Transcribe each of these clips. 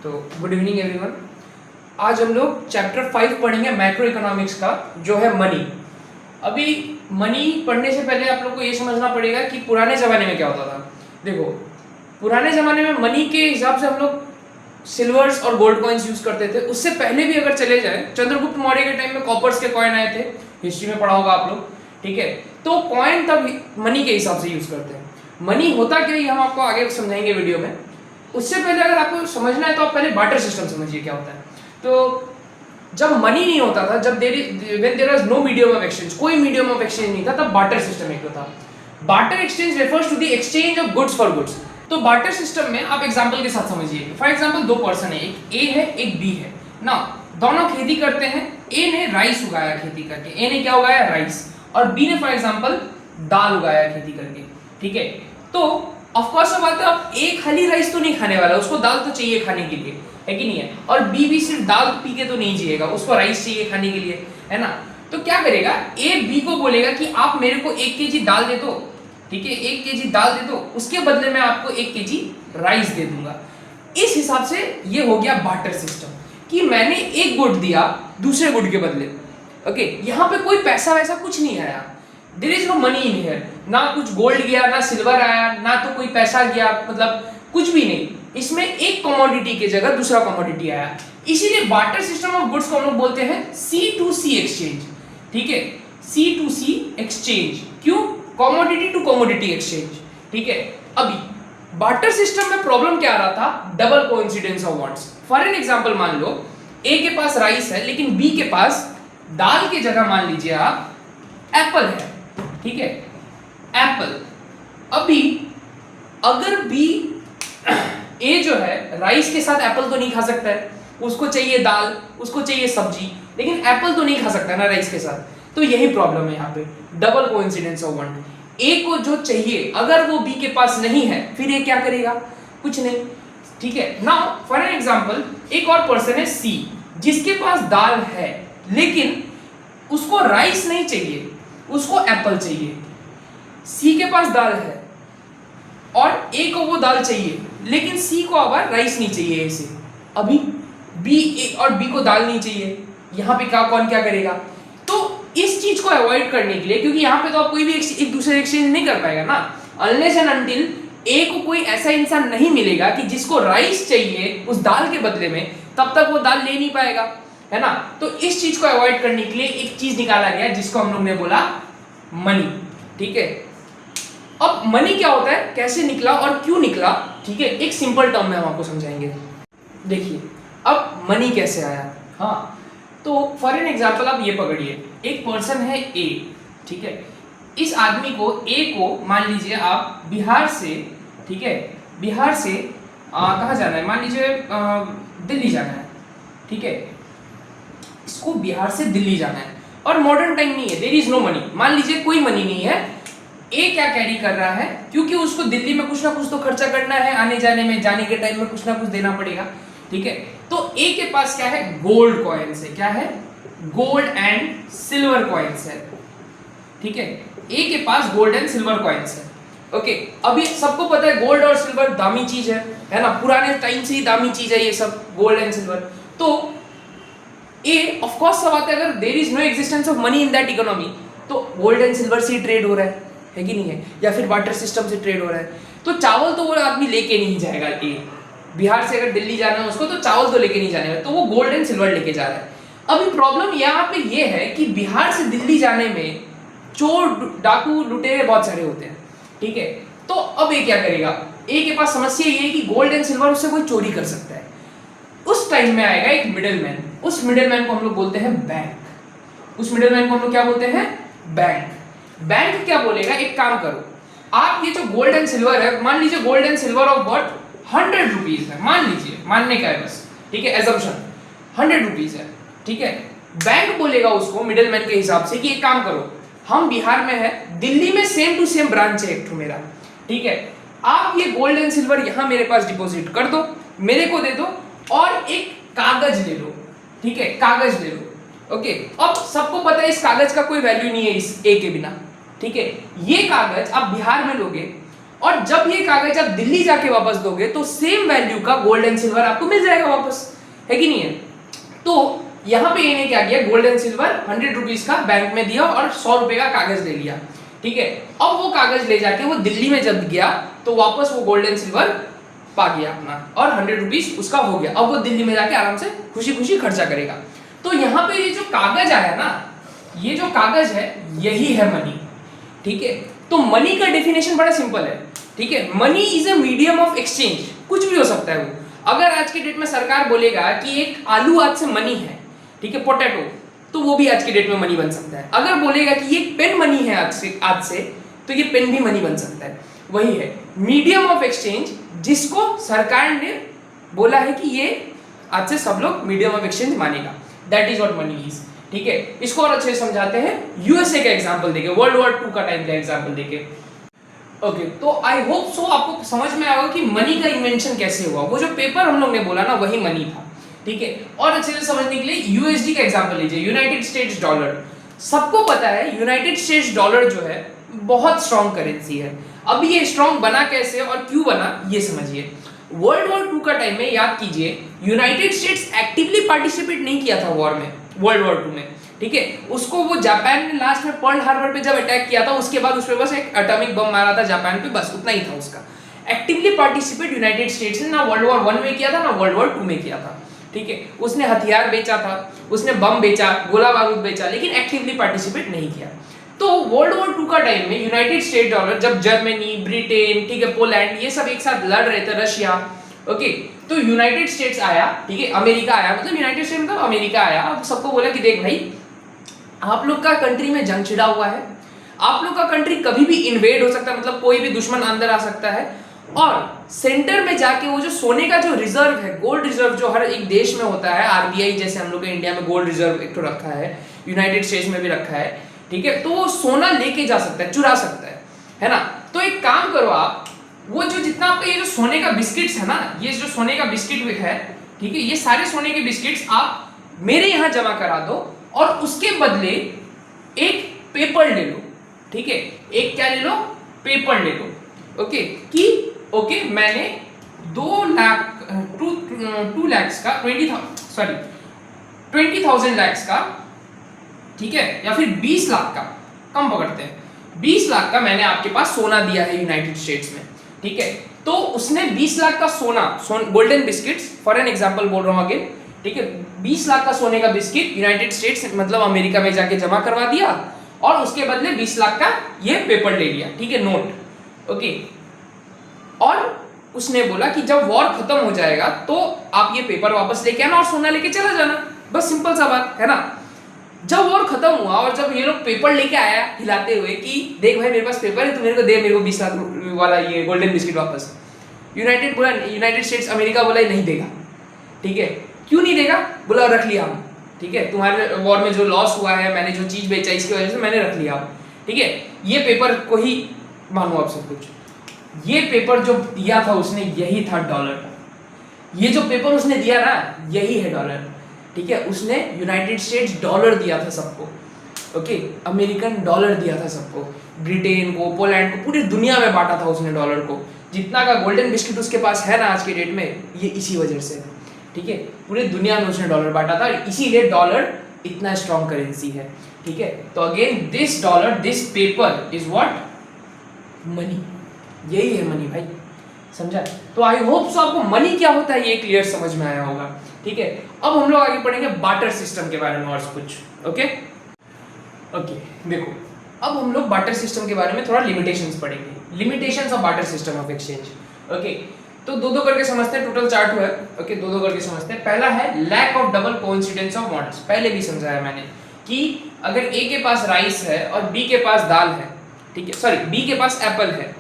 तो good evening everyone. आज हम लोग चैप्टर 5 पढ़ेंगे मैक्रो इकोनॉमिक्स का, जो है मनी। अभी मनी पढ़ने से पहले आप लोग को ये समझना पड़ेगा कि पुराने ज़माने में क्या होता था। देखो, पुराने ज़माने में मनी के हिसाब से हम लोग सिल्वर्स और गोल्ड कॉइन्स यूज़ करते थे। उससे पहले भी अगर चले जाए, चंद्रगुप्त मौर्य के टाइम में कॉपर्स के कॉइन आए थे, हिस्ट्री में पढ़ा होगा आप लोग, ठीक है। तो कॉइन तब मनी के हिसाब से यूज़ करते हैं। मनी होता क्या, ये हम आपको आगे समझाएंगे वीडियो में। उससे पहले अगर आपको समझना है तो आप पहले बार्टर सिस्टम समझिए क्या होता है। तो जब मनी नहीं होता था, जब when there was no medium of exchange, कोई मीडियम ऑफ एक्सचेंज नहीं था, तब बार्टर सिस्टम एक था। Barter exchange refers to the exchange of goods for goods. तो बार्टर सिस्टम में आप एग्जांपल के साथ समझिए। फॉर एग्जांपल दो पर्सन है, एक ए है एक बी है ना। दोनों खेती करते हैं। ए ने राइस उगाया खेती करके, ए ने क्या उगाया, राइस, और बी ने फॉर एग्जांपल दाल उगाया खेती करके, ठीक है। तो ऑफ कोर्स बात है, अब ए खाली राइस तो नहीं खाने वाला, उसको दाल तो चाहिए खाने के लिए, है कि नहीं है। और बी भी सिर्फ दाल पी के तो नहीं जिएगा, उसको राइस चाहिए खाने के लिए, है ना। तो क्या करेगा, ए बी को बोलेगा कि आप मेरे को 1 केजी दाल दे दो, ठीक है, 1 केजी दाल दे दो, उसके बदले में आपको 1 केजी राइस दे दूंगा। इस हिसाब से ये हो गया बार्टर सिस्टम, कि मैंने एक गुड दिया दूसरे गुड के बदले। ओके, यहाँ पे कोई पैसा वैसा कुछ नहीं आया, there is no money in here, ना कुछ गोल्ड गया ना सिल्वर आया, ना तो कोई पैसा गया, मतलब कुछ भी नहीं। इसमें एक कमोडिटी की जगह दूसरा कमोडिटी आया। इसीलिए बार्टर सिस्टम ऑफ गुड्स को हम लोग बोलते हैं C2C एक्सचेंज, ठीक है, C2C एक्सचेंज। क्यों? कमोडिटी टू कमोडिटी एक्सचेंज, ठीक है। अभी बार्टर सिस्टम में प्रॉब्लम क्या आ रहा था, double coincidence of words. For an example, मान लो ए के पास राइस है लेकिन बी के पास दाल की जगह मान लीजिए आप एप्पल है, ठीक है, एप्पल। अभी अगर बी ए जो है राइस के साथ एप्पल तो नहीं खा सकता है, उसको चाहिए दाल, उसको चाहिए सब्जी, लेकिन एप्पल तो नहीं खा सकता ना राइस के साथ। तो यही प्रॉब्लम है यहाँ पे, डबल कोइंसिडेंस ऑफ वर्ड। ए को जो चाहिए अगर वो बी के पास नहीं है, फिर ये क्या करेगा, कुछ नहीं, ठीक है। नाउ फॉर एन एग्जांपल, एक और पर्सन है सी, जिसके पास दाल है लेकिन उसको राइस नहीं चाहिए, उसको एप्पल चाहिए। सी के पास दाल है और ए को वो दाल चाहिए, लेकिन सी को अब राइस नहीं चाहिए ए से। अभी बी, ए और बी को दाल नहीं चाहिए, यहाँ पे कौन क्या करेगा। तो इस चीज को अवॉइड करने के लिए, क्योंकि यहाँ पे तो आप कोई भी एक दूसरे एक्सचेंज नहीं कर पाएगा ना, अनलेस एंड अनटिल ए को कोई ऐसा इंसान नहीं मिलेगा कि जिसको राइस चाहिए उस दाल के बदले में, तब तक वो दाल ले नहीं पाएगा, है ना। तो इस चीज को अवॉइड करने के लिए एक चीज निकाला गया जिसको हम लोग ने बोला मनी, ठीक है। अब मनी क्या होता है, कैसे निकला और क्यों निकला, ठीक है, एक सिंपल टर्म में हम आपको समझाएंगे। देखिए अब मनी कैसे आया। हाँ, तो फॉर एन एग्जांपल आप ये पकड़िए, एक पर्सन है ए, ठीक है। इस आदमी को, ए को मान लीजिए आप बिहार से, ठीक है, बिहार से कहाँ जाना है, मान लीजिए दिल्ली जाना है, ठीक है। इसको बिहार से दिल्ली जाना है और मॉडर्न टाइम नहीं है, देयर इज नो मनी। मान लीजिए कोई मनी नहीं है। ए क्या कैरी कर रहा है, क्योंकि उसको दिल्ली में कुछ ना कुछ तो खर्चा करना है, आने जाने में, जाने के टाइम में कुछ ना कुछ देना पड़ेगा, ठीक है। तो ए के पास क्या है, गोल्ड कॉइन्स है, क्या है, गोल्ड एंड सिल्वर कॉइन्स है, ठीक है। ए के पास गोल्ड एंड सिल्वर कॉइन्स है, ओके। अभी सबको पता है गोल्ड और सिल्वर दामी चीज है ना, पुराने टाइम से ही दामी चीज है ये सब, गोल्ड एंड सिल्वर। तो ए ऑफ कोर्स सब आता है, अगर there is no existence of money in that economy, तो गोल्ड एंड सिल्वर से ट्रेड हो रहा है कि नहीं है, या फिर बार्टर सिस्टम से ट्रेड हो रहा है। तो चावल तो वो आदमी लेके नहीं जाएगा, ए बिहार से अगर दिल्ली जाना है उसको, तो चावल तो लेके नहीं जाने, तो वो गोल्ड एंड सिल्वर लेके जा रहा है। अभी प्रॉब्लम यहाँ पे ये है कि बिहार से दिल्ली जाने में चोर डाकू लुटेरे बहुत सारे होते हैं, ठीक है। तो अब ये क्या करेगा, ए के पास समस्या ये है कि गोल्ड एंड सिल्वर उससे कोई चोरी कर सकता है। उस टाइम में आएगा एक मिडिलमैन, उस मिडिलमैन को हम लोग बोलते हैं बैंक। उस मिडिलमैन को हम लोग क्या बोलते हैं, बैंक। बैंक क्या बोलेगा, एक काम करो, आप ये जो गोल्ड एंड सिल्वर है, मान लीजिए gold and silver of worth 100 rupees है, मान लीजिए, मानने का है बस, ठीक है, एजम्पशन 100 रुपीज है, ठीक है। बैंक बोलेगा उसको मिडिलमैन के हिसाब से कि एक काम करो, हम बिहार में है, दिल्ली में सेम टू सेम ब्रांच है एक मेरा, ठीक है, आप ये गोल्ड एंड सिल्वर यहाँ मेरे पास डिपॉजिट कर दो, मेरे को दे दो, और एक कागज ले लो, ठीक है, कागज ले लो, ओके। अब सबको पता है इस कागज का कोई वैल्यू नहीं है इस ए के बिना, ठीक है। ये कागज आप बिहार में लोगे और जब ये कागज आप दिल्ली जाके वापस दोगे तो सेम वैल्यू का गोल्ड एंड सिल्वर आपको मिल जाएगा वापस, है कि नहीं है। तो यहाँ पे इन्हें क्या किया, गोल्ड एंड सिल्वर 100 रुपीज का बैंक में दिया और 100 रुपए का कागज ले लिया, ठीक है। अब वो कागज ले जाके वो दिल्ली में जब गया तो वापस वो गोल्ड एंड सिल्वर पा गया अपना और 100 रुपीज उसका हो गया। अब वो दिल्ली में जाके आराम से खुशी खुशी खर्चा करेगा। तो यहाँ पे ये जो कागज आया ना, ये जो कागज है यही है मनी, ठीक है। तो मनी का डेफिनेशन बड़ा सिंपल है, ठीक है। Money is a medium of exchange, कुछ भी हो सकता है वो। अगर आज के डेट में सरकार बोलेगा कि एक आलू आज से मनी है, ठीक है, पोटैटो, तो वो भी आज के डेट में मनी बन सकता है। अगर बोलेगा कि ये पेन मनी है आज से तो ये पेन भी मनी बन सकता है। वही है मीडियम ऑफ एक्सचेंज, जिसको सरकार ने बोला है कि ये आज से सब लोग मीडियम ऑफ एक्सचेंज मानेगा। That is what money is, ठीक है। इसको और अच्छे से समझाते हैं यूएसए का एग्जांपल देके, वर्ल्ड वॉर 2 का टाइम का एग्जांपल देके। ओके, तो आई होप सो आपको समझ में आएगा कि मनी का इन्वेंशन कैसे हुआ। वो जो पेपर हम लोग ने बोला ना वही मनी था, ठीक है। और अच्छे से समझने के लिए यूएसडी का एग्जांपल लीजिए, यूनाइटेड स्टेट्स डॉलर। सबको पता है यूनाइटेड स्टेट्स डॉलर जो है बहुत स्ट्रॉन्ग करेंसी है। अब ये स्ट्रॉन्ग बना कैसे और क्यों बना ये समझिए। वर्ल्ड वॉर 2 का टाइम में याद कीजिए, यूनाइटेड स्टेट्स एक्टिवली पार्टिसिपेट नहीं किया था वॉर में, वर्ल्ड वॉर 2 में, ठीक है। उसको वो जापान ने लास्ट में पर्ल हार्बर पे जब अटैक किया था उसके बाद उस पे बस एक एटॉमिक बम मारा था जापान पे, बस उतना ही था उसका। एक्टिवली पार्टिसिपेट यूनाइटेड स्टेट्स ने ना वर्ल्ड वॉर 1 में किया था ना वर्ल्ड वॉर 2 में किया था, ठीक है। उसने हथियार बेचा था, उसने बम बेचा, गोला बारूद बेचा, लेकिन एक्टिवली पार्टिसिपेट नहीं किया। तो वर्ल्ड वॉर 2 का टाइम में यूनाइटेड स्टेट डॉलर जब जर्मनी, ब्रिटेन, ठीक है, पोलैंड, ये सब एक साथ लड़ रहे थे, रशिया, ओके, तो यूनाइटेड स्टेट्स आया, ठीक है, अमेरिका आया, मतलब यूनाइटेड स्टेट्स मतलब अमेरिका आया। अब सबको बोला कि देख भाई, आप लोग का कंट्री में जंग छिड़ा हुआ है, आप लोग का कंट्री कभी भी इन्वेड हो सकता है, मतलब कोई भी दुश्मन अंदर आ सकता है। और सेंटर में जाके वो जो सोने का जो रिजर्व है, गोल्ड रिजर्व जो हर एक देश में होता है, आरबीआई जैसे हम लोग के इंडिया में गोल्ड रिजर्व एक तो रखा है, यूनाइटेड स्टेट्स में भी रखा है, ठीक है। तो वो सोना लेके जा सकता है, चुरा सकता है ना। तो एक काम करो आप, वो जो जितना आपका ये जो सोने का बिस्किट्स है ना, ये जो सोने का बिस्किट है, ठीक है, ये सारे सोने के बिस्किट्स आप मेरे यहाँ जमा करा दो और उसके बदले एक पेपर ले लो, ठीक है। एक क्या ले लो, पेपर ले लो, ओके, कि ओके मैंने 2 लाख का 20,000 लैक्स का, ठीक है, या फिर 20 लाख का, कम पकड़ते हैं, 20 लाख का मैंने आपके पास सोना दिया है यूनाइटेड स्टेट्स में, ठीक है। तो उसने 20 लाख का सोना, golden biscuits for an example बोल रहा हूं अगेन, ठीक है, 20 लाख का सोने का बिस्किट यूनाइटेड स्टेट्स मतलब अमेरिका में जाके जमा करवा दिया और उसके बदले 20 लाख का ये पेपर ले लिया, ठीक है, नोट, ओके। और उसने बोला कि जब वॉर खत्म हो जाएगा तो आप ये पेपर वापस लेके आना और सोना लेके चला जाना, बस सिंपल सा बात है ना। जब वॉर खत्म हुआ और जब ये लोग पेपर लेके आया हिलाते हुए कि देख भाई मेरे पास पेपर है, तो मेरे को दे, मेरे को 20 लाख वाला ये गोल्डन बिस्किट वापस। यूनाइटेड स्टेट्स अमेरिका बोला नहीं देगा, ठीक है। क्यों नहीं देगा, बोला रख लिया हम, ठीक है, तुम्हारे वॉर में जो लॉस हुआ है, मैंने जो चीज बेचा इसकी वजह से मैंने रख लिया, ठीक है। ये पेपर को ही मानो आप सब कुछ, ये पेपर जो दिया था उसने यही था डॉलर। ये जो पेपर उसने दिया ना यही है डॉलर, ठीक है। उसने यूनाइटेड स्टेट्स डॉलर दिया था सबको, ओके, अमेरिकन डॉलर दिया था सबको, ब्रिटेन को, पोलैंड को, पूरी दुनिया में बांटा था उसने डॉलर को। जितना का गोल्डन बिस्किट उसके पास है ना आज के डेट में, ये इसी वजह से, ठीक है, पूरी दुनिया में उसने डॉलर बांटा था, इसीलिए डॉलर इतना स्ट्रॉन्ग करेंसी है, ठीक है। तो again this dollar, this paper is what, money, यही है मनी भाई, समझा। तो आई होप सो आपको मनी क्या होता है ये क्लियर समझ में आया होगा, ठीक है। अब हम लोग आगे पढ़ेंगे बार्टर सिस्टम के बारे में और कुछ, ओके। देखो अब हम लोग बार्टर सिस्टम के बारे में थोड़ा लिमिटेशंस पढ़ेंगे, limitations of barter system of exchange, okay. तो दो करके समझते हैं, टोटल 4 है, ओके, दो करके समझते हैं। पहला है lack of double coincidence of bonds. पहले भी समझाया मैंने कि अगर ए के पास राइस है और बी के पास दाल है, ठीक है, सॉरी बी के पास एप्पल है,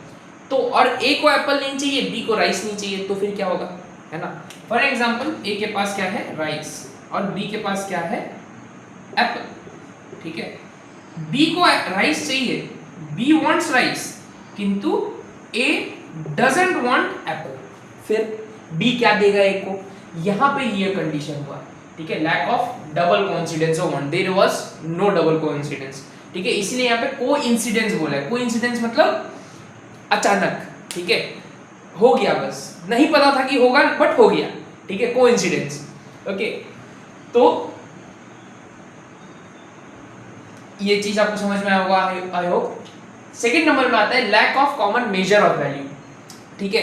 तो और ए को एप्पल नहीं चाहिए, बी को राइस नहीं चाहिए, तो फिर क्या होगा, है ना। फॉर एग्जांपल ए के पास क्या है, राइस, और बी के पास क्या है, एप्पल, ठीक है। बी को राइस चाहिए, बी वांट्स राइस, किंतु ए डजंट वांट एप्पल, फिर बी क्या देगा ए को, यहां पे ये कंडीशन हुआ, ठीक है, lack of double coincidence of one, there was no double coincidence, ठीक है। इसलिए यहाँ पे कोइंसिडेंस बोला है, कोइंसिडेंस मतलब अचानक, ठीक है, हो गया, बस नहीं पता था कि होगा बट हो गया, ठीक है, कोइंसिडेंस। ओके, तो ये चीज आपको समझ में आया होगा आई होप। सेकंड नंबर में आता है lack of common measure of value, ठीक है,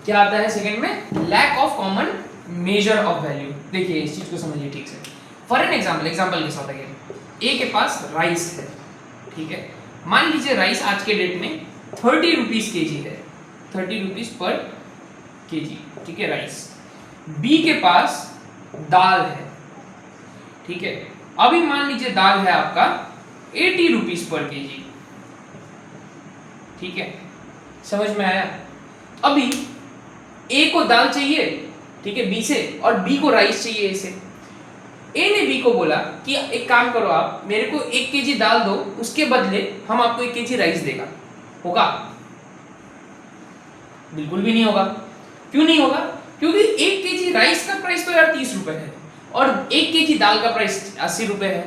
क्या आता है सेकंड में? Lack of common measure of value. देखिए इस चीज को समझिए ठीक से। फॉर एन एग्जांपल के साथ अगेन, ए के पास राइस है, ठीक है, मान लीजिए राइस आज के डेट में 30 रुपीज के जी है, 30 रुपीज पर के जी, ठीक है, राइस। बी के पास दाल है, ठीक है, अभी मान लीजिए दाल है आपका 80 रुपीज पर के जी, ठीक है, समझ में आया? अभी ए को दाल चाहिए, ठीक है, बी से, और बी को राइस चाहिए ए से। ए ने बी को बोला कि एक काम करो, आप मेरे को 1 केजी दाल दो, उसके बदले हम आपको 1 केजी राइस देगा। होगा? बिल्कुल भी नहीं होगा। क्यों नहीं होगा? क्योंकि 1 केजी राइस का प्राइस तो यार 30 रुपए है और 1 केजी दाल का प्राइस 80 रुपए है,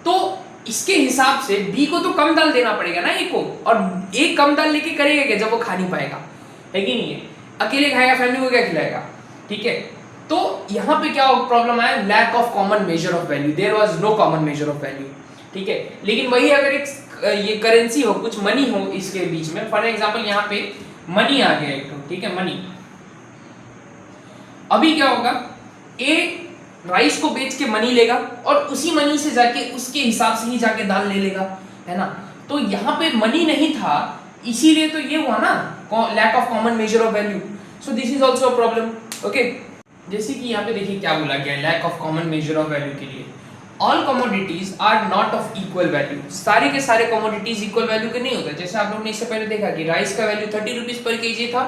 तो इसके हिसाब से बी को तो कम दाल देना पड़ेगा ना ए को, और ए कम दाल लेके करेगा क्या जब वो खा नहीं पाएगा, है कि नहीं है? अकेले खाएगा, फैमिली को क्या खिलाएगा, ठीक है? तो यहाँ पे क्या प्रॉब्लम आया? Lack of common measure of value, there was no common measure of value, ठीक है। लेकिन वही अगर एक ये करेंसी हो, कुछ मनी हो इसके बीच में, फॉर एग्जांपल यहाँ पे मनी आ गया एक, ठीक है, मनी। अभी क्या होगा? ए राइस को बेच के मनी लेगा और उसी मनी से जाके उसके हिसाब से ही जाके दाल ले लेगा, है ना? तो यहाँ पे मनी नहीं था, इसीलिए तो ये हुआ ना, lack of common measure of value. So this is also a problem. Okay, जैसे कि यहाँ पे देखिए क्या बोला गया है lack of common measure of value के लिए। All commodities are not of equal value, सारे के सारे कमोडिटीज इक्वल वैल्यू के नहीं होते। जैसे आप लोगों ने इससे पहले देखा कि राइस का वैल्यू 30 रुपीज पर केजी था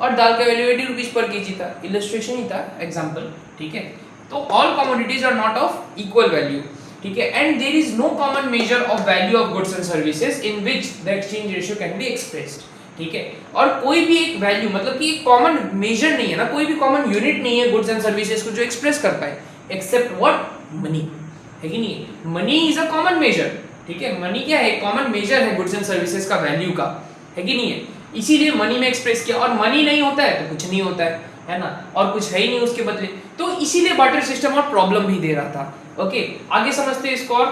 और दाल का वैल्यू 80 रुपीज पर केजी था, इलस्ट्रेशन ही था, एग्जाम्पल, ठीक है। तो all commodities are not of equal value, ठीक है, and there is no common measure of value of goods and services in which the exchange ratio can be expressed, ठीक है। और कोई भी एक वैल्यू, मतलब कि एक कॉमन मेजर नहीं है ना, कोई भी कॉमन यूनिट नहीं है गुड्स एंड सर्विसेज को जो एक्सप्रेस कर पाए, एक्सेप्ट व्हाट? मनी, है कि नहीं? Money is a common measure, ठीक है। मनी क्या है? कॉमन मेजर है गुड्स एंड सर्विसेज का वैल्यू का, है कि नहीं है? इसीलिए मनी में एक्सप्रेस किया, और मनी नहीं होता है तो कुछ नहीं होता है ना, और कुछ है ही नहीं उसके बदले, तो इसीलिए बार्टर सिस्टम और प्रॉब्लम भी दे रहा था। ओके, आगे समझते हैं इसको। और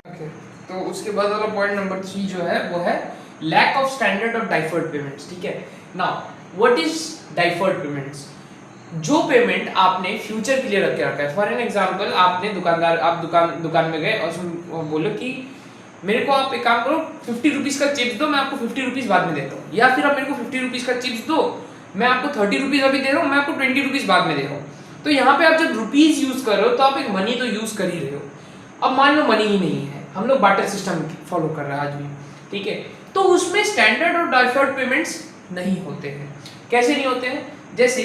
ओके, तो उसके बाद वाला पॉइंट नंबर 3 जो है वो है lack of standard of deferred payments, ठीक है। Now what is deferred payments? जो पेमेंट आपने फ्यूचर के लिए रख के रखा है। फॉर एन एग्जांपल, आपने आप दुकान में गए और उसमें बोलो कि मेरे को आप एक काम करो 50 रुपीज का चिप्स दो, मैं आपको 50 रुपीज बाद में देता हूँ, या फिर आप मेरे को 50 रुपीज का चिप्स दो, मैं आपको 30 रुपीज अभी दे रहा हूँ, मैं आपको 20 रुपीज बाद में दे रहा हूँ। तो यहाँ पे आप जब रुपीज यूज कर रहे हो तो आप एक मनी तो यूज कर ही रहे हो। अब मान लो मनी ही नहीं है, हम लोग बार्टर सिस्टम फॉलो कर रहे हैं आज भी, ठीक है, तो उसमें स्टैंडर्ड और डिफर्ड पेमेंट्स नहीं होते हैं। कैसे नहीं होते हैं? जैसे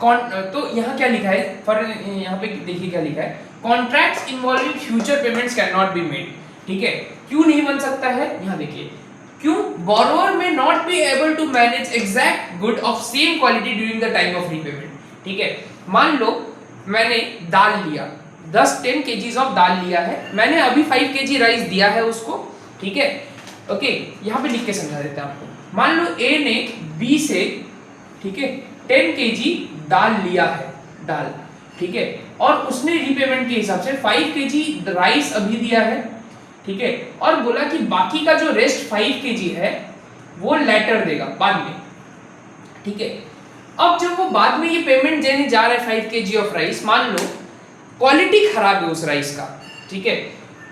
तो यहाँ क्या लिखा है, फॉर यहाँ पे देखिए क्या लिखा है, contracts involving future payments can not be made, ठीक है। क्यों नहीं बन सकता है? यहाँ देखिए क्यों, borrower may not be able to manage exact good of same quality during the time of repayment, ठीक है। मान लो मैंने दाल लिया, 10 केजीज ऑफ दाल लिया है, मैंने अभी 5 केजी राइस दिया है उसको, ठीक है। ओके, यहाँ पे लिख के समझा देते हैं आपको। मान लो ए ने बी से, ठीक है, 10 केजी दाल लिया है, दाल, ठीक है, और उसने रीपेमेंट के हिसाब से 5 केजी राइस अभी दिया है, ठीक है, और बोला कि बाकी का जो रेस्ट 5 केजी है वो लेटर देगा बाद में, ठीक है। अब जब वो बाद में ये पेमेंट देने जा रहा है 5 केजी ऑफ राइस, मान लो क्वालिटी खराब है उस राइस का, ठीक है,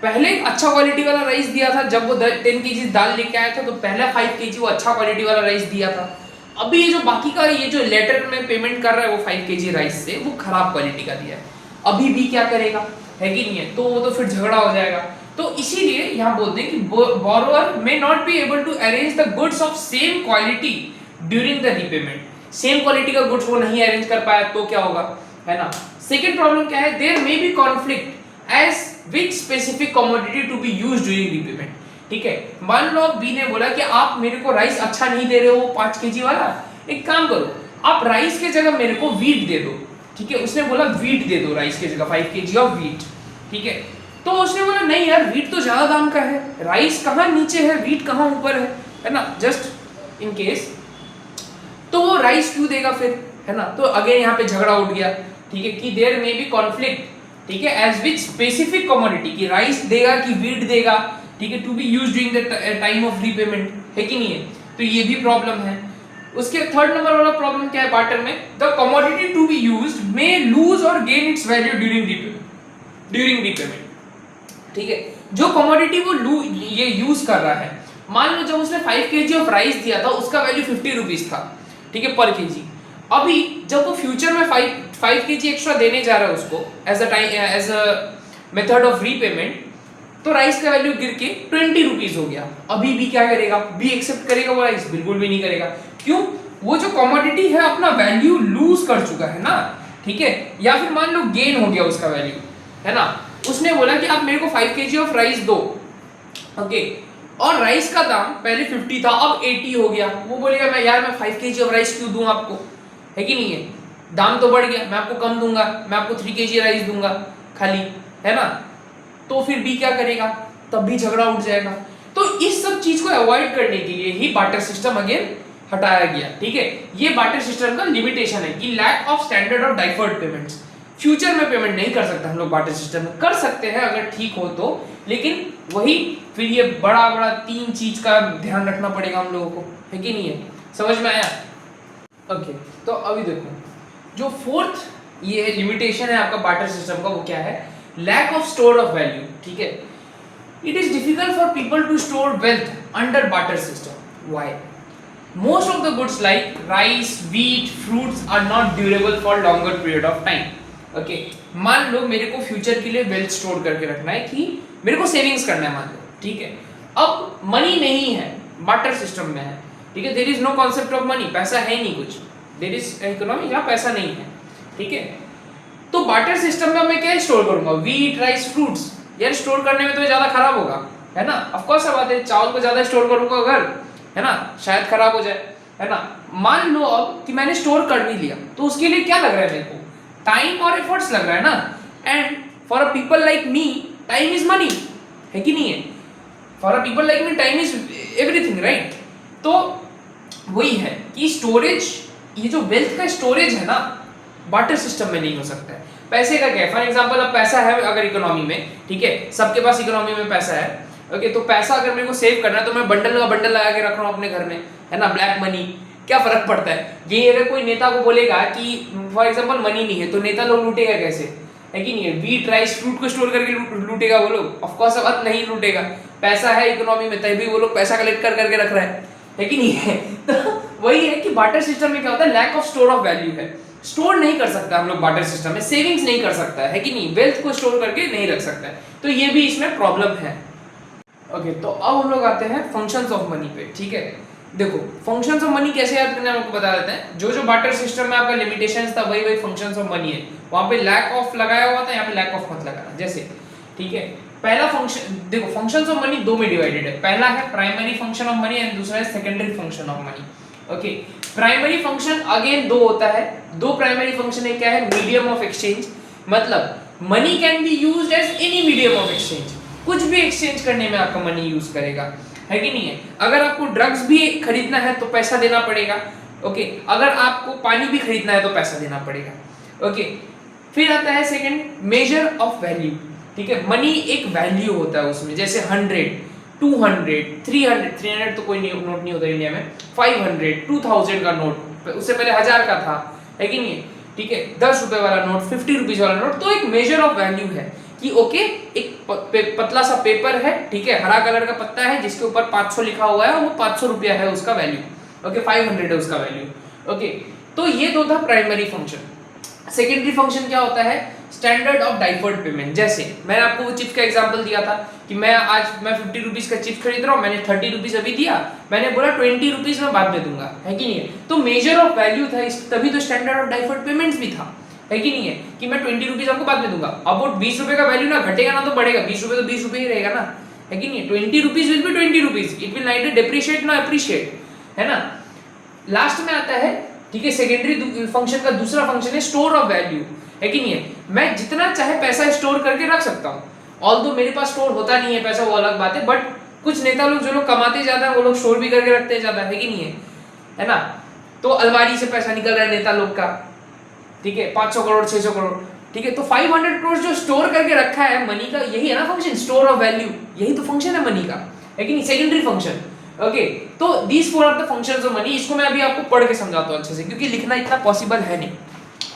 पहले अच्छा क्वालिटी वाला राइस दिया था, जब वो 10 केजी दाल लेके आया था तो पहला 5 केजी वो अच्छा क्वालिटी वाला राइस दिया था। अभी ये जो बाकी का ये जो लेटर में पेमेंट कर रहा है वो 5 केजी राइस से, वो खराब क्वालिटी का दिया है। अभी भी क्या करेगा, है कि नहीं है? तो वो तो फिर झगड़ा हो जाएगा। तो इसीलिए यहाँ बोलते हैं कि borrower may not be able to arrange the goods of same quality during the repayment. Same quality का गुड्स वो नहीं अरेंज कर पाया तो क्या होगा, है ना। सेकंड प्रॉब्लम क्या है? There may be conflict as which specific commodity to be used during repayment, ठीक है। मान लो बी ने बोला कि आप मेरे को राइस अच्छा नहीं दे रहे हो 5 केजी वाला, एक काम करो आप राइस के जगह मेरे को वीट दे दो, ठीक है। उसने बोला वीट दे दो राइस के जगह, 5 केजी ऑफ वीट, ठीक है। तो उसने बोला नहीं यार, वीट तो ज्यादा दाम का है, राइस कहाँ नीचे है, वीट कहाँ ऊपर है ना। जस्ट इन केस तो वो राइस क्यों देगा फिर, है ना। तो अगेन यहाँ पे झगड़ा उठ गया, ठीक है, कि देयर मे बी कॉन्फ्लिक्ट, ठीक है, एज विच स्पेसिफिक कमोडिटी, की राइस देगा कि वीट देगा, ठीक है, to be used during the time of repayment, है कि नहीं है। तो ये भी प्रॉब्लम है। उसके थर्ड नंबर वाला प्रॉब्लम क्या है बार्टर में, the commodity to be used may lose or gain its value during repayment, ठीक है। जो कमोडिटी वो ये यूज कर रहा है, मान लो जब उसने 5 kg ऑफ राइस दिया था उसका वैल्यू 50 रुपीज था, ठीक है, पर केजी। अभी जब वो फ्यूचर में 5 kg एक्स्ट्रा देने जा रहा है उसको as a method of repayment, तो राइस का वैल्यू गिर के 20 रुपीज हो गया। अभी भी क्या करेगा, भी एक्सेप्ट करेगा वो राइस? बिल्कुल भी नहीं करेगा। क्यों? वो जो कमोडिटी है अपना वैल्यू लूज कर चुका है ना, ठीक है। या फिर मान लो गेन हो गया उसका वैल्यू, है ना। उसने बोला कि आप मेरे को 5 kg ऑफ राइस दो, ओके, और राइस का दाम पहले 50 था, अब 80 हो गया। वो बोलेगा मैं 5 kg ऑफ राइस क्यों दूं आपको, है कि नहीं है। दाम तो बढ़ गया, मैं आपको कम दूंगा, मैं आपको 3 kg राइस दूंगा खाली, है ना। तो फिर भी क्या करेगा, तब भी झगड़ा उठ जाएगा। तो इस सब चीज को अवॉइड करने के लिए ही बार्टर सिस्टम अगेन हटाया गया, ठीक है। ये बार्टर सिस्टम का लिमिटेशन है कि lack of standard of deferred payments. Future में पेमेंट नहीं कर सकता हम लोग बार्टर सिस्टम में, कर सकते हैं अगर ठीक हो तो, लेकिन वही फिर ये बड़ा 3 चीज का ध्यान रखना पड़ेगा हम लोगों को, है कि नहीं है। समझ में आया? ओके, तो अभी देखो जो फोर्थ ये लिमिटेशन है आपका बार्टर सिस्टम का, वो क्या है, lack of store of value, ठीक है। It is difficult for people to store wealth under barter system. Why? Most of the goods like rice, wheat, fruits are not durable for longer period of time. Okay, मान लो मेरे को future के लिए wealth store करके रखना है, कि मेरे को सेविंग्स करना है, मान लो, ठीक है। अब मनी नहीं है, बार्टर सिस्टम में है, ठीक है। There is no concept of money, पैसा है नहीं कुछ, देयर इज इकोनॉमी जहाँ पैसा नहीं है, ठीक है। तो बार्टर सिस्टम में मैं क्या स्टोर करूंगा, व्हीट, राइस, फ्रूट्स। यार स्टोर करने में तो ज्यादा खराब होगा, है ना। ऑफ कोर्स बात है, चावल को ज्यादा स्टोर करूंगा अगर, है ना, शायद खराब हो जाए, है ना। मान लो अब कि मैंने स्टोर कर भी लिया, तो उसके लिए क्या लग रहा है मेरे को, टाइम और एफर्ट्स लग रहा है ना। And for a people like me time is money, है कि नहीं है। For a people like me time is everything, right. तो वही है कि स्टोरेज, ये जो वेल्थ का स्टोरेज है ना, बार्टर सिस्टम में नहीं हो सकता है। पैसे का क्या है, फॉर एग्जाम्पल अब पैसा है अगर इकोनॉमी में, ठीक है, सबके पास इकोनॉमी में पैसा है, ओके। तो पैसा अगर मेरे को सेव करना है तो मैं बंडल का बंडल लगा के रख रहा हूँ अपने घर में, है ना, ब्लैक मनी। क्या फर्क पड़ता है ये, अगर कोई नेता को बोलेगा कि फॉर एग्जांपल मनी नहीं है, तो नेता लोग लूटेगा कैसे, है कि नहीं है। व्हीट, राइस, फ्रूट को स्टोर करके लूटेगा वो लोग? ऑफ कोर्स अब नहीं लूटेगा, पैसा है इकोनॉमी में, तभी वो लोग पैसा कलेक्ट करके रख रहा है कि नहीं है। तो वही है कि बार्टर सिस्टम में क्या होता है, lack of store of value है। स्टोर नहीं कर सकता हम लोग बार्टर सिस्टम में, सेविंग्स नहीं कर सकता है कि नहीं, वेल्थ को स्टोर करके नहीं रख सकता है। तो ये भी इसमें प्रॉब्लम है। ओके, तो अब हम लोग आते हैं फंक्शंस ऑफ मनी पे, ठीक है। देखो फंक्शंस ऑफ मनी कैसे याद करना है आपको बता देते हैं। जो बार्टर सिस्टम में आपका लिमिटेशंस था वही फंक्शंस ऑफ मनी है। वहां पे लैक ऑफ लगाया हुआ था, यहाँ पे लैक ऑफ मत लगाना, जैसे, ठीक है। पहला फंक्शन देखो, फंक्शंस ऑफ मनी 2 में डिवाइडेड है। पहला है primary function of money and दूसरा है secondary function of money, okay. Primary function again 2 होता है, 2 प्राइमरी फंक्शन है। क्या है, मीडियम ऑफ एक्सचेंज, मतलब money can be used as any medium of exchange, कुछ भी एक्सचेंज करने में आपका मनी यूज करेगा, है कि नहीं है। अगर आपको ड्रग्स भी खरीदना है तो पैसा देना पड़ेगा, ओके। अगर आपको पानी भी खरीदना है तो पैसा देना पड़ेगा, ओके। फिर आता है सेकंड, मेजर ऑफ वैल्यू, ठीक है। मनी एक वैल्यू होता है उसमें, जैसे 100, 200, 300 तो कोई नोट नहीं होता इंडिया में, 500, 2000 का नोट, उससे पहले 1000 का था, है कि नहीं है, ठीक है। 10 रुपए वाला नोट, 50 रुपीज वाला नोट, तो एक मेजर ऑफ वैल्यू है कि ओके, एक पतला सा पेपर है, ठीक है, हरा कलर का पत्ता है जिसके ऊपर 500 लिखा हुआ है और वो 500 रुपया है उसका वैल्यू, ओके। 500 है उसका वैल्यू, ओके। तो ये 2 था प्राइमरी फंक्शन। सेकेंडरी फंक्शन क्या होता है, स्टैंडर्ड ऑफ डाइफर्ड पेमेंट। जैसे मैंने आपको वो चिप्स का एग्जांपल दिया था कि मैं 50 रुपीज का चिप्स खरीद रहा हूँ, मैंने 30 रुपीज अभी दिया, मैंने बोला 20 रुपीज मैं बाद में दूंगा, है कि नहीं है। तो मेजर ऑफ वैल्यू था, तभी तो स्टैंडर्ड ऑफ डाइफर्ड पेमेंट्स भी था, है कि नहीं है, कि मैं 20 रुपीज आपको बाद में दूंगा। अब वो 20 रुपए का वैल्यू ना घटेगा ना तो बढ़ेगा, 20 रुपए तो 20 रुपए ही रहेगा ना, है कि नहीं। 20 rupees will be 20 rupees, it will neither depreciate ना अप्रिशिएट, है ना। लास्ट में आता है, ठीक है, सेकेंडरी फंक्शन का दूसरा फंक्शन है स्टोर ऑफ वैल्यू, है कि नहीं है। मैं जितना चाहे पैसा स्टोर करके रख सकता हूँ, ऑल्दो मेरे पास स्टोर होता नहीं है पैसा, वो अलग बात है, बट कुछ नेता लोग जो लोग कमाते ज्यादा है वो लोग स्टोर भी करके रखते हैं ज्यादा, है कि नहीं है ना। तो अलमारी से पैसा निकल रहा है नेता लोग का, ठीक है, 500 करोड़ 600 करोड़, ठीक है। तो 500 करोड़ जो स्टोर करके रखा है मनी का, यही है ना फंक्शन, स्टोर ऑफ वैल्यू, यही तो फंक्शन है मनी का, है कि नहीं, सेकेंडरी फंक्शन। ओके, तो these four are the functions of money. इसको मैं अभी आपको पढ़ के समझाता हूँ अच्छे से, क्योंकि लिखना इतना पॉसिबल है नहीं।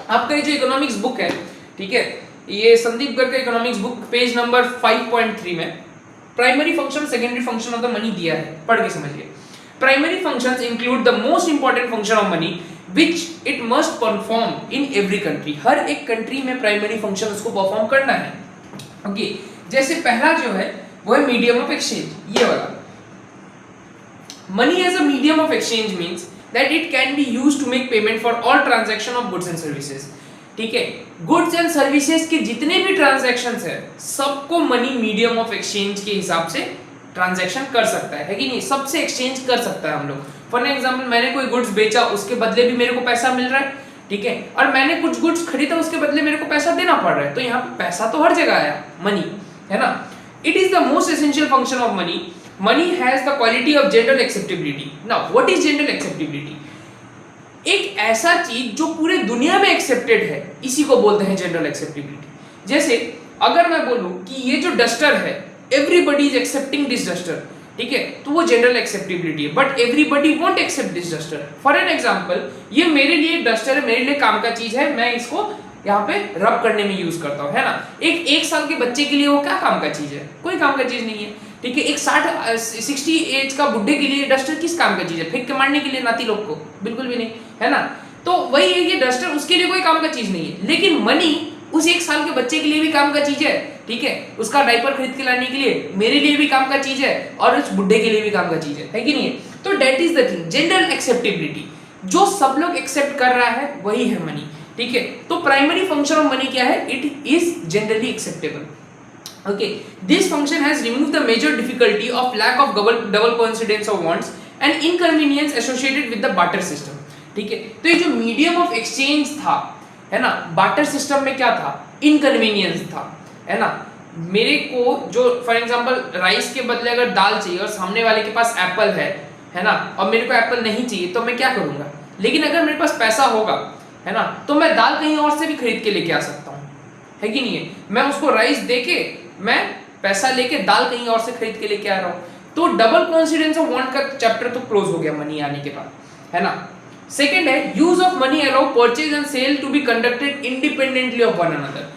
आपका ये जो इकोनॉमिक्स बुक है, ठीक है, ये संदीप गर्ग का इकोनॉमिक्स बुक पेज नंबर 5.3 में primary function secondary function of the money दिया है, पढ़ के समझिए। Primary functions include the most important function of money which it must perform in every country। हर एक कंट्री में प्राइमरी फंक्शन उसको परफॉर्म करना है। ओके, जैसे पहला जो है वो है मीडियम ऑफ एक्सचेंज, ये वाला। Money as a medium of exchange means that it can be used to make payment for all transaction of goods and services, ठीक है। गुड्स एंड सर्विसेज के जितने भी ट्रांजैक्शंस है सबको मनी मीडियम ऑफ एक्सचेंज के हिसाब से ट्रांजैक्शन कर सकता है कि नहीं, सबसे एक्सचेंज कर सकता है हम लोग। फॉर एग्जांपल, मैंने कोई गुड्स बेचा, उसके बदले भी मेरे को पैसा मिल रहा है, ठीक है, और मैंने कुछ गुड्स खरीदा, उसके बदले मेरे को पैसा देना पड़ रहा है, तो यहाँ पे पैसा तो हर जगह आया, मनी, है ना। It is the most essential function of money. Money has the quality of general acceptability. Now what is general acceptability? एक ऐसा चीज जो पूरे दुनिया में एक्सेप्टेड है, इसी को बोलते हैं जनरल एक्सेप्टेबिलिटी। जैसे अगर मैं बोलूं कि ये जो डस्टर है, everybody is accepting this duster, ठीक है, तो वो जनरल एक्सेप्टेबिलिटी है, but everybody won't accept this duster. For an example, ये मेरे लिए डस्टर है, मेरे लिए काम का चीज है, मैं इसको यहाँ पे रब करने में यूज करता हूँ, है ना। एक साल के बच्चे के लिए वो क्या काम का चीज है? कोई काम का चीज नहीं है, ठीक है। एक 60 एज का बुढ़े के लिए डस्टर किस काम का चीज है? फेंक के मारने के लिए नाती लोग को? बिल्कुल भी नहीं, है ना। तो वही है, ये डस्टर उसके लिए कोई काम का चीज नहीं है, लेकिन मनी उस 1 साल के बच्चे के लिए भी काम का चीज है, ठीक है, उसका डायपर खरीद के लाने के लिए मेरे लिए भी काम का चीज है, और उस बुड्ढे के लिए भी काम का चीज है कि नहीं है। तो that is the thing, general acceptability, जो सब लोग एक्सेप्ट कर रहा है वही है मनी, ठीक है। तो प्राइमरी फंक्शन ऑफ मनी क्या है? It is generally acceptable. Okay, this function has removed the major difficulty of lack of double coincidence of wants and inconvenience associated with the barter system, ठीक है। तो ये जो मीडियम ऑफ एक्सचेंज था, है ना, बार्टर सिस्टम में क्या था? इनकन्वीनियंस था, है ना। मेरे को जो फॉर एग्जांपल राइस के बदले अगर दाल चाहिए और सामने वाले के पास एप्पल है ना, और मेरे को एप्पल नहीं चाहिए, तो मैं क्या करूंगा? लेकिन अगर मेरे पास पैसा होगा, है ना, तो मैं दाल कहीं और से भी खरीद के लेके आ सकता हूँ, है कि नहीं है। मैं उसको राइस देके, मैं पैसा लेके दाल कहीं और से खरीद के लेके आ रहा हूँ। तो डबल कोइंसिडेंस ऑफ वांट का चैप्टर तो क्लोज हो गया मनी आने के बाद, है ना। सेकेंड है, use of money allow purchase and sale to be conducted independently of one another.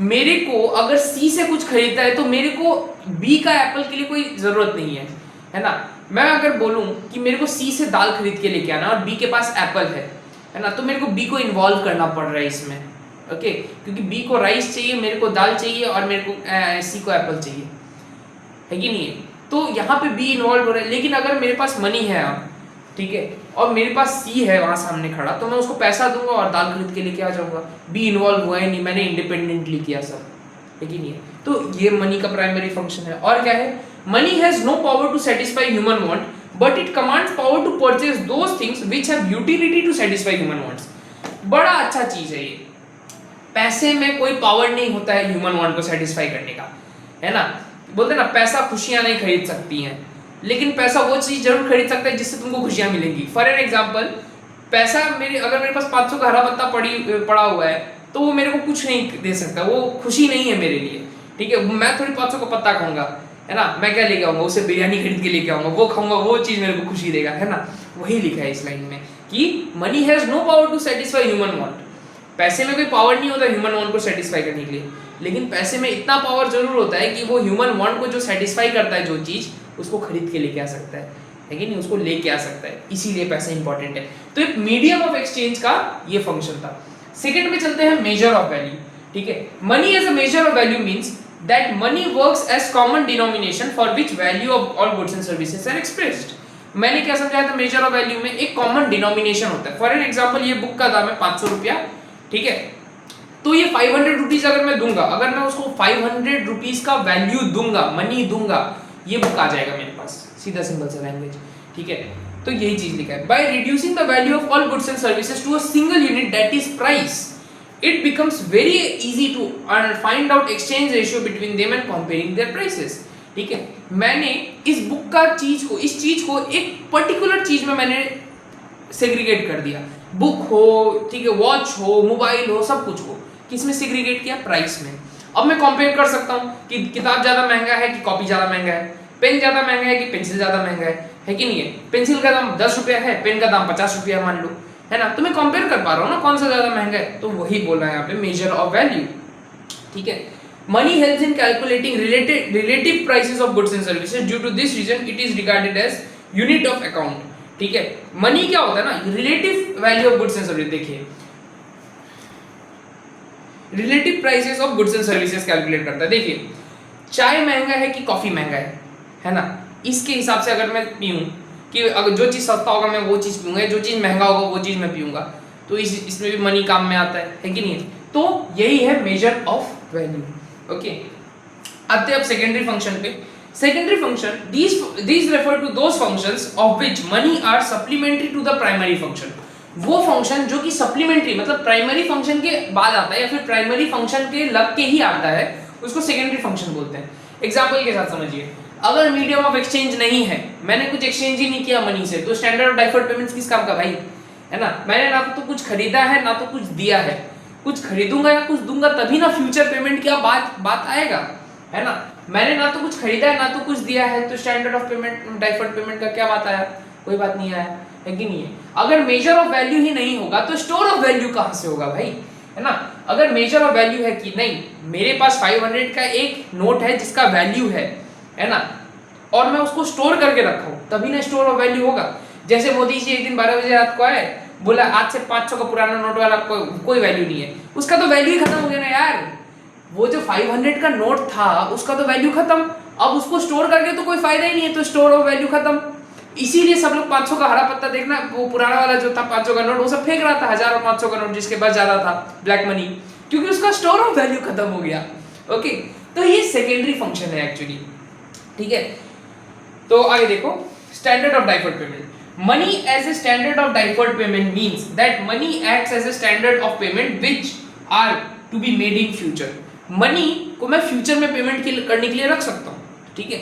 मेरे को अगर सी से कुछ खरीदना है तो मेरे को बी का एप्पल के लिए कोई जरूरत नहीं है ना। मैं अगर बोलूं कि मेरे को सी से दाल खरीद के लेके आना और बी के पास एप्पल है ना, तो मेरे को बी को इन्वॉल्व करना पड़ रहा है इसमें, ओके, क्योंकि बी को राइस चाहिए, मेरे को दाल चाहिए, और मेरे को सी को एप्पल चाहिए, है कि नहीं है। तो यहाँ पे बी इन्वॉल्व हो रहा है। लेकिन अगर मेरे पास मनी है अब, ठीक है, और मेरे पास सी है वहां सामने खड़ा, तो मैं उसको पैसा दूंगा और दाल खरीद के लेके आ जाऊंगा। बी इन्वॉल्व हुआ है नहीं, मैंने इंडिपेंडेंटली किया सब, है कि नहीं है। तो ये मनी का प्राइमरी फंक्शन है। और क्या है? Money has no power to satisfy human want, but it commands power to purchase those things which have utility to satisfy human wants. बड़ा अच्छा चीज है ये। पैसे में कोई पावर नहीं होता है ह्यूमन वांट को सेटिस्फाई करने का, है ना। बोलते ना, पैसा खुशियां नहीं खरीद सकती हैं, लेकिन पैसा वो चीज जरूर खरीद सकता है जिससे तुमको खुशियां मिलेंगी। फॉर एन एग्जांपल, पैसा अगर मेरे पास 500 का हरा पत्ता पड़ा हुआ है, तो वो मेरे को कुछ नहीं दे सकता, वो खुशी नहीं है मेरे लिए, ठीक है। मैं थोड़ी 500 का पत्ता खाऊंगा, है ना, मैं क्या लेके आऊंगा? उसे बिरयानी खरीद के लेके आऊंगा, वो खाऊंगा, वो चीज मेरे को खुशी देगा, है ना। वही लिखा है इस लाइन में कि money has no power to satisfy human want. पैसे में कोई पावर नहीं होता ह्यूमन वांट को सेटिस्फाई करने के लिए, लेकिन पैसे में इतना पावर जरूर होता है कि वो ह्यूमन वांट को जो सेटिस्फाई करता है, जो चीज, उसको खरीद के लेके आ सकता है कि नहीं, उसको लेके आ सकता है। इसीलिए पैसा इंपॉर्टेंट है। तो एक मीडियम ऑफ एक्सचेंज का ये फंक्शन था। सेकंड में चलते हैं मेजर ऑफ वैल्यू, ठीक है। Money as a measure of value means that money works as common denomination for which value of all goods and services are expressed. मैंने क्या समझाया था? मेजर ऑफ वैल्यू में एक कॉमन डिनोमिनेशन होता है। फॉर एन एग्जांपल, ये book का दाम है 500 रुपया, ठीक है, तो ये 500 रुपीज अगर मैं दूंगा, अगर मैं उसको 500 रुपीज का वैल्यू दूंगा, मनी दूंगा, ये बुक आ जाएगा मेरे पास, सीधा सिंपल सा लैंग्वेज, ठीक है। तो यही चीज लिखा है, by reducing the value of all goods and services to a single unit that is price, it becomes very easy to find out exchange ratio between them and comparing their prices, ठीक है। मैंने इस book का चीज को, इस चीज को एक पर्टिकुलर चीज में मैंने सेग्रीगेट कर दिया, बुक हो, ठीक है, वॉच हो, मोबाइल हो, सब कुछ हो, किसमें सेग्रीगेट किया? प्राइस में। अब मैं कंपेयर कर सकता हूँ कि किताब ज्यादा महंगा है कि कॉपी ज्यादा महंगा है, पेन ज्यादा महंगा है कि पेंसिल ज्यादा महंगा है कि नहीं है? पेंसिल का दाम 10 रुपया है, पेन का दाम 50 रुपया मान लो, है ना? तो मैं कंपेयर कर पा रहा हूँ ना कौन सा ज्यादा महंगा है, तो वही बोला है यहाँ पे मेजर ऑफ वैल्यू, ठीक है। Money helps in calculating relative prices of goods and services, due to this reason it is regarded as unit of account, ठीक है। मनी क्या होता है ना, relative value of goods and service, देखिए relative prices of goods and services calculate करता है। देखिए चाय महंगा है कि कॉफी महंगा है ना? इसके हिसाब से अगर मैं पीऊं कि अगर जो चीज सस्ता होगा मैं वो चीज पीऊंगा, जो चीज महंगा होगा वो चीज मैं पीऊंगा, तो इसमें भी मनी काम में आता है कि नहीं? तो यही है मेजर ऑफ वैल्यू, ओके। आते हैं अब सेकेंडरी फंक्शन पे। Secondary function these refer to those functions of which money are supplementary to the primary function. वो फंक्शन जो कि सप्लीमेंट्री मतलब प्राइमरी फंक्शन के बाद आता है या फिर प्राइमरी फंक्शन के लग के ही आता है, उसको सेकेंडरी फंक्शन बोलते हैं। एग्जांपल के साथ समझिए, अगर मीडियम ऑफ एक्सचेंज नहीं है, मैंने कुछ एक्सचेंज ही नहीं किया मनी से, तो स्टैंडर्ड ऑफ डिफर्ड पेमेंट्स किस काम का भाई, है ना? मैंने ना तो कुछ खरीदा है ना तो कुछ दिया है, कुछ खरीदूंगा या कुछ दूंगा तभी ना फ्यूचर पेमेंट की बात आएगा, है ना? मैंने ना तो कुछ खरीदा है ना तो कुछ दिया है, तो standard of payment deferred payment का क्या बात आया? कोई बात नहीं आया, है कि नहीं है? अगर मेजर ऑफ वैल्यू ही नहीं होगा तो स्टोर ऑफ वैल्यू कहां से होगा भाई, है ना? अगर मेजर ऑफ वैल्यू है कि नहीं, मेरे पास 500 का एक नोट है जिसका वैल्यू है ना, और मैं उसको स्टोर करके रखा हूं, तभी ना स्टोर ऑफ वैल्यू होगा। जैसे मोदी जी एक दिन 12 बजे रात को आए, बोला आज से 500 का पुराना नोट वाला कोई वैल्यू नहीं है, उसका तो वैल्यू ही खत्म हो गया ना यार। वो जो 500 का नोट था उसका तो वैल्यू खत्म, अब उसको स्टोर करके तो कोई फायदा ही नहीं है, तो स्टोर ऑफ वैल्यू खत्म। इसीलिए सब लोग 500 का हरा पत्ता देखना, वो पुराना वाला जो था 500 का नोट वो सब फेंक रहा था, 1000 और 500 का नोट जिसके पास ज्यादा था ब्लैक मनी, क्योंकि उसका स्टोर ऑफ वैल्यू खत्म हो गया, ओके। तो ये सेकेंडरी फंक्शन है एक्चुअली, ठीक है। तो आगे देखो, standard of deferred payment. Money as a standard of deferred payment means that money acts as a standard of payment which are to be made in future. Money को मैं future में payment करने के लिए रख सकता हूँ, ठीक है।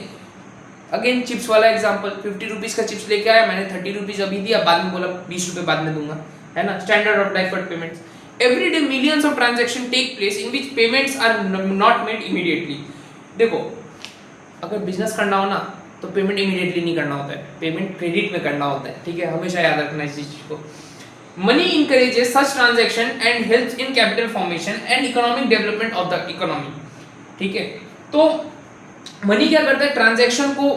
अगेन चिप्स वाला एग्जांपल, 50 रुपीज का चिप्स लेके आया, मैंने 30 रुपीज अभी दिया, बाद में बोला 20 रुपए बाद में दूंगा, है ना? Standard of deferred payments. Every day millions of transaction take place in which payments are not made immediately. देखो अगर बिजनेस करना हो ना तो पेमेंट इमीडिएटली नहीं करना होता है, पेमेंट क्रेडिट में करना होता है, ठीक है, हमेशा याद रखना इस चीज को। Money encourages such transaction and helps in capital formation and economic development of the economy, ठीक है। तो मनी क्या करता है, ट्रांजैक्शन को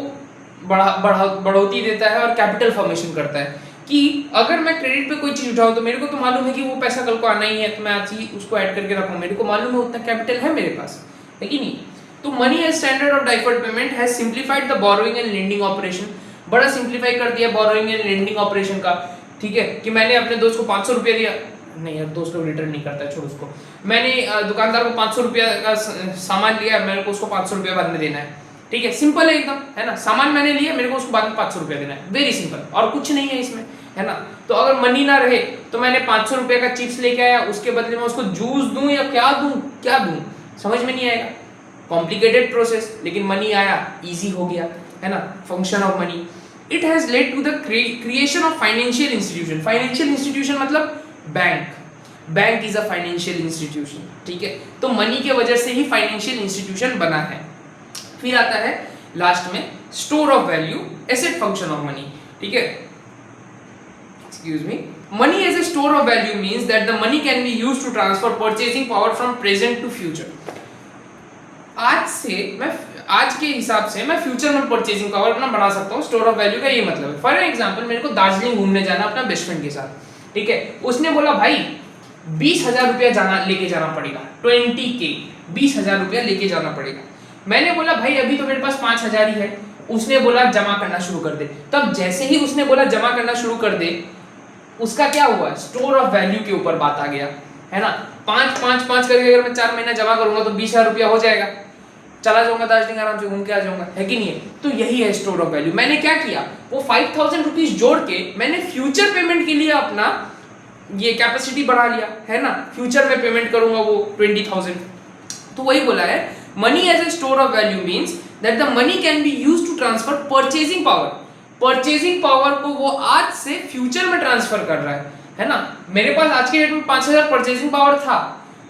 बढ़ोतरी देता है और कैपिटल फॉर्मेशन करता है। कि अगर मैं क्रेडिट पे कोई चीज उठाऊं तो मेरे को तो मालूम है कि वो पैसा कल को आना ही है, तो मैं आज ही उसको ऐड करके रखूं, मेरे को मालूम है उतना कैपिटल है मेरे पास, है कि नहीं? तो money as standard of deferred payment has simplified the borrowing and lending operation. बड़ा सिंप्लीफाई कर दिया बोरोइंग एंड लेंडिंग ऑपरेशन का, ठीक है। कि मैंने अपने दोस्त को 500 रुपया दिया, नहीं यार दोस्त लोग रिटर्न नहीं करता है, छोड़ उसको। मैंने दुकानदार को 500 रुपया का सामान लिया, मेरे को उसको 500 रुपया बाद में देना है, ठीक है, सिंपल है एकदम, है ना? सामान मैंने लिया, मेरे को उसको बाद में 500 रुपया देना है, वेरी सिंपल, और कुछ नहीं है इसमें, है ना? तो अगर मनी ना रहे तो मैंने 500 रुपये का चिप्स लेके आया, उसके बदले में उसको जूस दूं या क्या दूं, समझ में नहीं आएगा, कॉम्प्लिकेटेड प्रोसेस। लेकिन मनी आया, इजी हो गया, है ना? Function of money. It has led to the creation of financial institution. Financial institution मतलब bank is a financial institution, ठीक है। तो मनी के वजह से ही फाइनेंशियल इंस्टीट्यूशन बना है। फिर आता है लास्ट में store of value, asset function of money, ठीक है। Excuse me. Money as a store of value means that the money can be used to transfer purchasing power from present to future. आज के हिसाब से मैं future में purchasing power अपना बढ़ा सकता हूँ। स्टोर ऑफ वैल्यू का ये मतलब है। फॉर एग्जांपल मेरे को दार्जिलिंग घूमने जाना अपना बेस्ट फ्रेंड के साथ, ठीक है। उसने बोला भाई 20,000 रुपया लेके जाना पड़ेगा, 20K 20,000 रुपया लेके जाना पड़ेगा। मैंने बोला भाई अभी तो मेरे पास 5,000 ही है। उसने बोला जमा करना शुरू कर दे। तब जैसे ही उसने बोला जमा करना शुरू कर दे, उसका क्या हुआ, स्टोर ऑफ वैल्यू के ऊपर बात आ गया, है ना? 5 करके अगर मैं 4 महीना जमा करूंगा तो 20,000 रुपया हो जाएगा, चला जाऊंगा दार्जिलिंग आराम से घूम के आ जाऊंगा, है कि नहीं है? तो यही है स्टोर ऑफ वैल्यू। मैंने क्या किया, वो 5,000 रुपीज जोड़ के मैंने फ्यूचर पेमेंट के लिए अपना ये कैपेसिटी बढ़ा लिया, है ना? फ्यूचर में पेमेंट करूंगा वो 20,000। तो वही बोला है, money as a store of value means that the money can be used to transfer purchasing power. Purchasing power को वो आज से फ्यूचर में ट्रांसफर कर रहा है ना। मेरे पास आज के डेट में 5,000 परचेजिंग पावर था,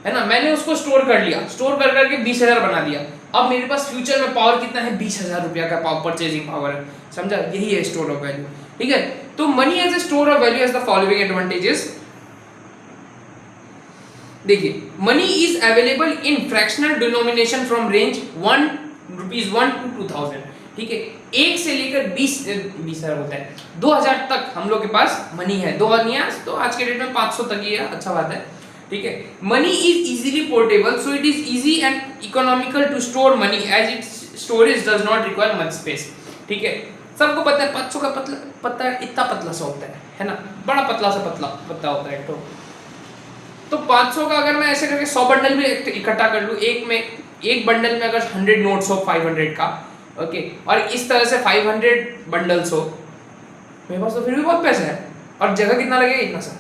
है ना, मैंने उसको स्टोर कर लिया, स्टोर कर करके 20,000 बना दिया। अब मेरे पास फ्यूचर में पावर कितना है, 20,000 रुपया का परचेजिंग पावर है, समझा, यही है स्टोर ऑफ वैल्यू। ठीक है, तो money as a store of value as the following advantages. देखिए, money is available in fractional denomination from range ₹1 to 2,000। ठीक है, 1 से लेकर 20,000 होता है, 2,000 तक हम लोग के पास मनी है। 2,000 तो आज के डेट में 500 तक ही है, अच्छा बात है। ठीक है, money is easily portable, so it is easy and economical to store money as its storage does not require much space. ठीक है, सबको पता है 500 का पत्ता इतना पतला सा होता है ना, बड़ा पतला सा पत्ता होता है तो 500 का अगर मैं ऐसे करके 100 बंडल में इकट्ठा कर लूँ, एक बंडल में अगर 100 नोट्स हो 500 का, ओके, और इस तरह से 500 बंडल्स हो, मेरे पास तो फिर भी बहुत पैसा है, और जगह कितना लगेगा, इतना सा,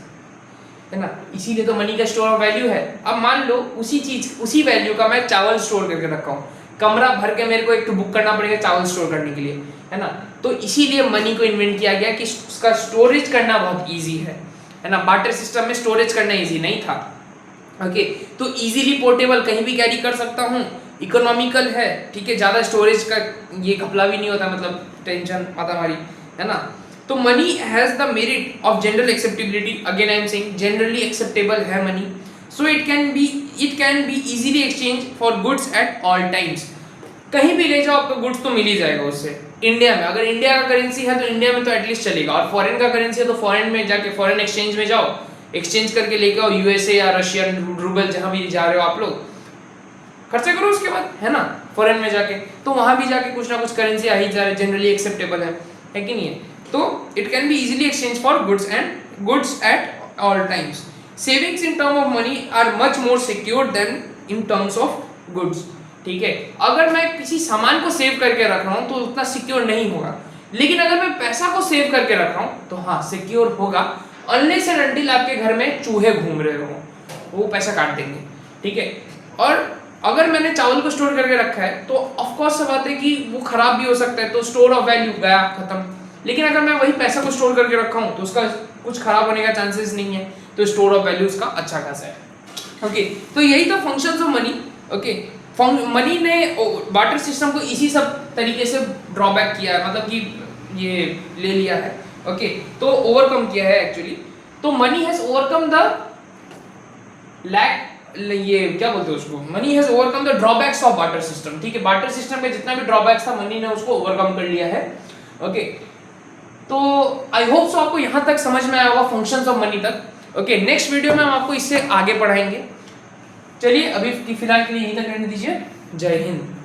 है ना। इसीलिए तो मनी का स्टोर ऑफ वैल्यू है। अब मान लो उसी वैल्यू का मैं चावल स्टोर करके रखा हूँ, कमरा भर के मेरे को एक बुक करना पड़ेगा चावल स्टोर करने के लिए, है ना। तो इसीलिए मनी को इन्वेंट किया गया कि उसका स्टोरेज करना बहुत ईजी है ना। बार्टर सिस्टम में स्टोरेज करना ईजी नहीं था, ओके। तो इजीली पोर्टेबल, कहीं भी कैरी कर सकता हूँ, इकोनॉमिकल है, ठीक है, ज़्यादा स्टोरेज का ये घपला भी नहीं होता, मतलब टेंशन माता मारी, है ना। तो money has the merit of general acceptability, again I am saying generally acceptable है money, so it can be easily exchange for goods at all times. कहीं भी ले जाओ आपको गुड्स तो मिल ही जाएगा उससे। इंडिया में अगर इंडिया का करेंसी है तो इंडिया में तो एटलीस्ट चलेगा, और फॉरेन का करेंसी है तो फॉरेन में जाके फॉरेन एक्सचेंज में जाओ, एक्सचेंज करके लेके आओ, यूएसए या रशियन रूबल जहां भी जा रहे हो आप लोग, खर्चा करो उसके बाद, है ना, फॉरेन में जाके, तो वहां भी जाके कुछ ना कुछ करेंसी आ ही जा रही, जनरली एक्सेप्टेबल है कि नहीं है। तो it can be easily exchange for goods at all times. Savings in term of money are much more secure than in terms of goods. ठीक है, अगर मैं किसी सामान को सेव करके रख रहा हूँ तो उतना सिक्योर नहीं होगा, लेकिन अगर मैं पैसा को सेव करके रख रहा हूँ तो हाँ सिक्योर होगा, अनलेस एंड अनटिल आपके घर में चूहे घूम रहे हो, वो पैसा काट देंगे। ठीक है, और अगर मैंने चावल को स्टोर करके रखा है तो ऑफ कोर्स से बात है कि वो खराब भी हो सकता है, तो स्टोर ऑफ वैल्यू गया, खत्म। लेकिन अगर मैं वही पैसा को स्टोर करके रखा हूँ तो उसका कुछ खराब होने का चांसेस नहीं है, तो स्टोर ऑफ वैल्यू उसका अच्छा खासा है। ओके, तो यही तो functions of money. Okay, money ने बार्टर सिस्टम को इसी सब तरीके से ड्रॉबैक किया है, मतलब कि ये ले लिया है, ओके, तो ओवरकम किया है एक्चुअली। तो money has overcome the lack, ये क्या बोलते हैं उसको, money has overcome the drawbacks of barter system. ठीक है, बार्टर सिस्टम में जितना भी ड्रॉबैक्स था मनी ने उसको ओवरकम कर लिया है। ओके, तो आई होप सो आपको यहाँ तक समझ में आया होगा फंक्शंस ऑफ मनी तक। ओके, नेक्स्ट वीडियो में हम आपको इससे आगे पढ़ाएंगे। चलिए अभी फिलहाल के लिए यहीं तक रहने दीजिए। जय हिंद।